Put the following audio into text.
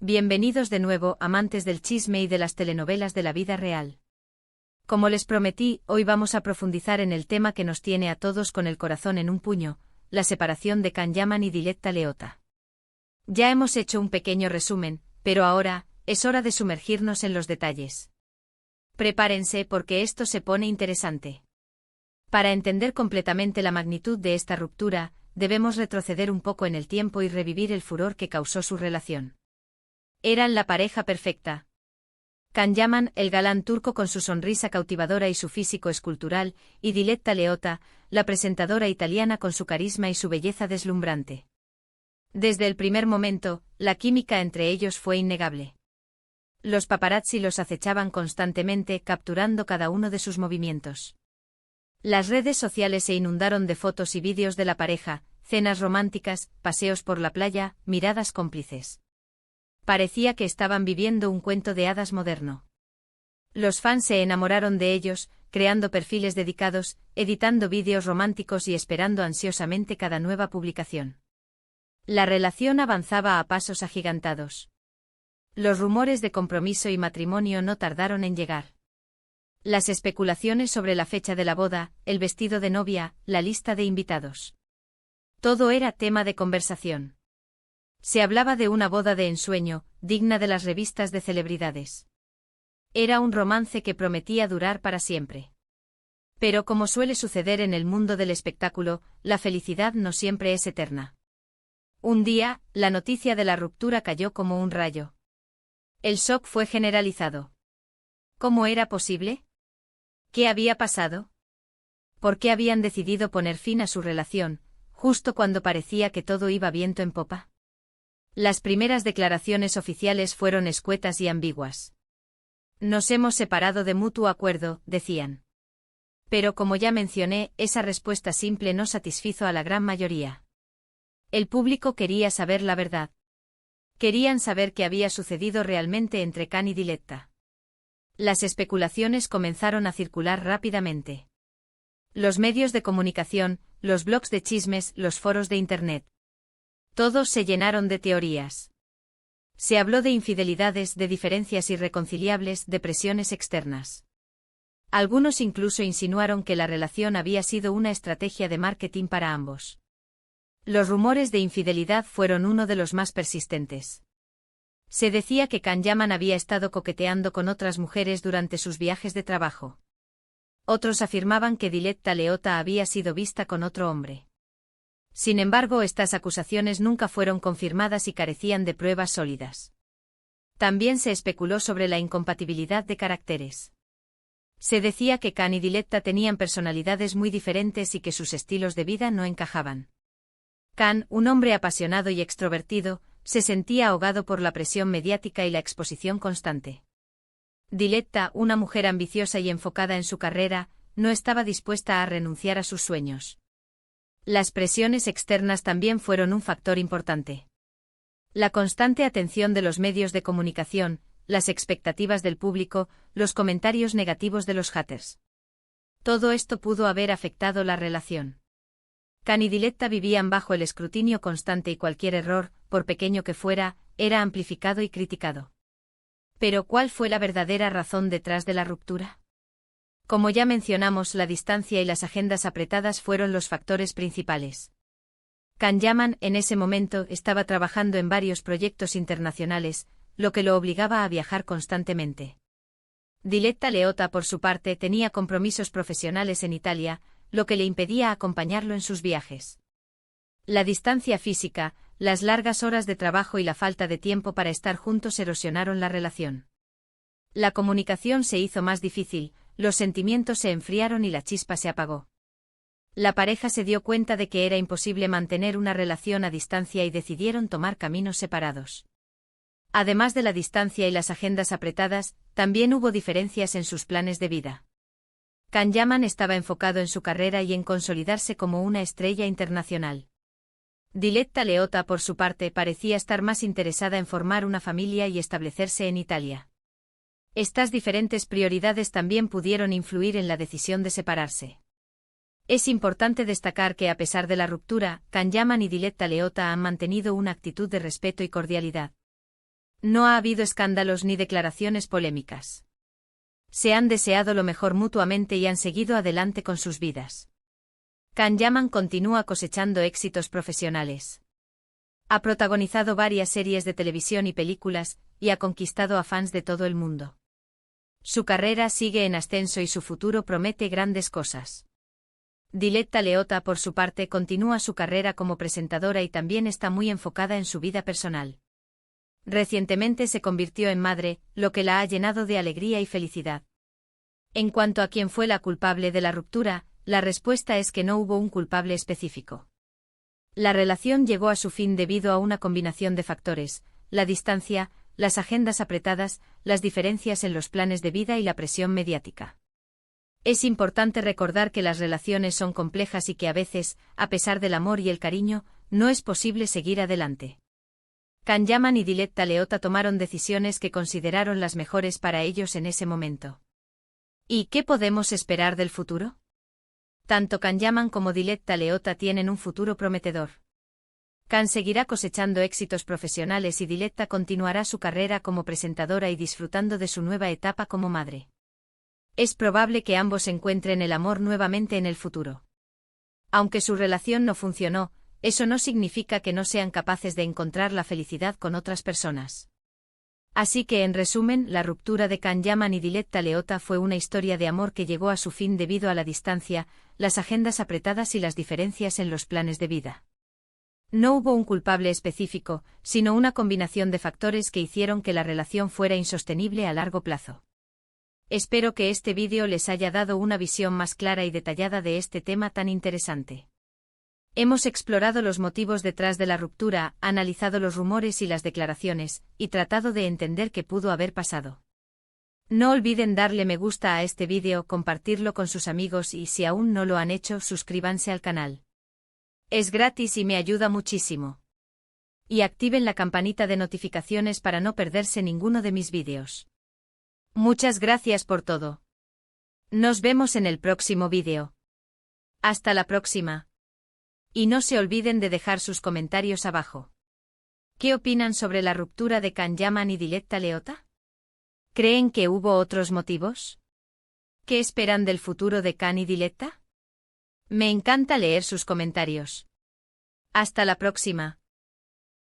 Bienvenidos de nuevo, amantes del chisme y de las telenovelas de la vida real. Como les prometí, hoy vamos a profundizar en el tema que nos tiene a todos con el corazón en un puño, la separación de Can Yaman y Diletta Leotta. Ya hemos hecho un pequeño resumen, pero ahora, es hora de sumergirnos en los detalles. Prepárense porque esto se pone interesante. Para entender completamente la magnitud de esta ruptura, debemos retroceder un poco en el tiempo y revivir el furor que causó su relación. Eran la pareja perfecta. Can Yaman, el galán turco con su sonrisa cautivadora y su físico escultural, y Diletta Leotta, la presentadora italiana con su carisma y su belleza deslumbrante. Desde el primer momento, la química entre ellos fue innegable. Los paparazzi los acechaban constantemente, capturando cada uno de sus movimientos. Las redes sociales se inundaron de fotos y vídeos de la pareja, cenas románticas, paseos por la playa, miradas cómplices. Parecía que estaban viviendo un cuento de hadas moderno. Los fans se enamoraron de ellos, creando perfiles dedicados, editando vídeos románticos y esperando ansiosamente cada nueva publicación. La relación avanzaba a pasos agigantados. Los rumores de compromiso y matrimonio no tardaron en llegar. Las especulaciones sobre la fecha de la boda, el vestido de novia, la lista de invitados. Todo era tema de conversación. Se hablaba de una boda de ensueño, digna de las revistas de celebridades. Era un romance que prometía durar para siempre. Pero como suele suceder en el mundo del espectáculo, la felicidad no siempre es eterna. Un día, la noticia de la ruptura cayó como un rayo. El shock fue generalizado. ¿Cómo era posible? ¿Qué había pasado? ¿Por qué habían decidido poner fin a su relación, justo cuando parecía que todo iba viento en popa? Las primeras declaraciones oficiales fueron escuetas y ambiguas. Nos hemos separado de mutuo acuerdo, decían. Pero como ya mencioné, esa respuesta simple no satisfizo a la gran mayoría. El público quería saber la verdad. Querían saber qué había sucedido realmente entre Can y Diletta. Las especulaciones comenzaron a circular rápidamente. Los medios de comunicación, los blogs de chismes, los foros de Internet. Todos se llenaron de teorías. Se habló de infidelidades, de diferencias irreconciliables, de presiones externas. Algunos incluso insinuaron que la relación había sido una estrategia de marketing para ambos. Los rumores de infidelidad fueron uno de los más persistentes. Se decía que Can Yaman había estado coqueteando con otras mujeres durante sus viajes de trabajo. Otros afirmaban que Diletta Leotta había sido vista con otro hombre. Sin embargo, estas acusaciones nunca fueron confirmadas y carecían de pruebas sólidas. También se especuló sobre la incompatibilidad de caracteres. Se decía que Can y Diletta tenían personalidades muy diferentes y que sus estilos de vida no encajaban. Can, un hombre apasionado y extrovertido, se sentía ahogado por la presión mediática y la exposición constante. Diletta, una mujer ambiciosa y enfocada en su carrera, no estaba dispuesta a renunciar a sus sueños. Las presiones externas también fueron un factor importante. La constante atención de los medios de comunicación, las expectativas del público, los comentarios negativos de los haters. Todo esto pudo haber afectado la relación. Can y Diletta vivían bajo el escrutinio constante y cualquier error, por pequeño que fuera, era amplificado y criticado. Pero ¿cuál fue la verdadera razón detrás de la ruptura? Como ya mencionamos, la distancia y las agendas apretadas fueron los factores principales. Can Yaman, en ese momento, estaba trabajando en varios proyectos internacionales, lo que lo obligaba a viajar constantemente. Diletta Leotta, por su parte, tenía compromisos profesionales en Italia, lo que le impedía acompañarlo en sus viajes. La distancia física, las largas horas de trabajo y la falta de tiempo para estar juntos erosionaron la relación. La comunicación se hizo más difícil, los sentimientos se enfriaron y la chispa se apagó. La pareja se dio cuenta de que era imposible mantener una relación a distancia y decidieron tomar caminos separados. Además de la distancia y las agendas apretadas, también hubo diferencias en sus planes de vida. Can Yaman estaba enfocado en su carrera y en consolidarse como una estrella internacional. Diletta Leotta, por su parte, parecía estar más interesada en formar una familia y establecerse en Italia. Estas diferentes prioridades también pudieron influir en la decisión de separarse. Es importante destacar que a pesar de la ruptura, Can Yaman y Diletta Leotta han mantenido una actitud de respeto y cordialidad. No ha habido escándalos ni declaraciones polémicas. Se han deseado lo mejor mutuamente y han seguido adelante con sus vidas. Can Yaman continúa cosechando éxitos profesionales. Ha protagonizado varias series de televisión y películas, y ha conquistado a fans de todo el mundo. Su carrera sigue en ascenso y su futuro promete grandes cosas. Diletta Leotta, por su parte, continúa su carrera como presentadora y también está muy enfocada en su vida personal. Recientemente se convirtió en madre, lo que la ha llenado de alegría y felicidad. En cuanto a quién fue la culpable de la ruptura, la respuesta es que no hubo un culpable específico. La relación llegó a su fin debido a una combinación de factores: la distancia, las agendas apretadas, las diferencias en los planes de vida y la presión mediática. Es importante recordar que las relaciones son complejas y que a veces, a pesar del amor y el cariño, no es posible seguir adelante. Can Yaman y Diletta Leotta tomaron decisiones que consideraron las mejores para ellos en ese momento. ¿Y qué podemos esperar del futuro? Tanto Can Yaman como Diletta Leotta tienen un futuro prometedor. Can seguirá cosechando éxitos profesionales y Diletta continuará su carrera como presentadora y disfrutando de su nueva etapa como madre. Es probable que ambos encuentren el amor nuevamente en el futuro. Aunque su relación no funcionó, eso no significa que no sean capaces de encontrar la felicidad con otras personas. Así que, en resumen, la ruptura de Can Yaman y Diletta Leotta fue una historia de amor que llegó a su fin debido a la distancia, las agendas apretadas y las diferencias en los planes de vida. No hubo un culpable específico, sino una combinación de factores que hicieron que la relación fuera insostenible a largo plazo. Espero que este vídeo les haya dado una visión más clara y detallada de este tema tan interesante. Hemos explorado los motivos detrás de la ruptura, analizado los rumores y las declaraciones, y tratado de entender qué pudo haber pasado. No olviden darle me gusta a este vídeo, compartirlo con sus amigos y, si aún no lo han hecho, suscríbanse al canal. Es gratis y me ayuda muchísimo. Y activen la campanita de notificaciones para no perderse ninguno de mis vídeos. Muchas gracias por todo. Nos vemos en el próximo vídeo. Hasta la próxima. Y no se olviden de dejar sus comentarios abajo. ¿Qué opinan sobre la ruptura de Can Yaman y Diletta Leotta? ¿Creen que hubo otros motivos? ¿Qué esperan del futuro de Can y Diletta? Me encanta leer sus comentarios. Hasta la próxima.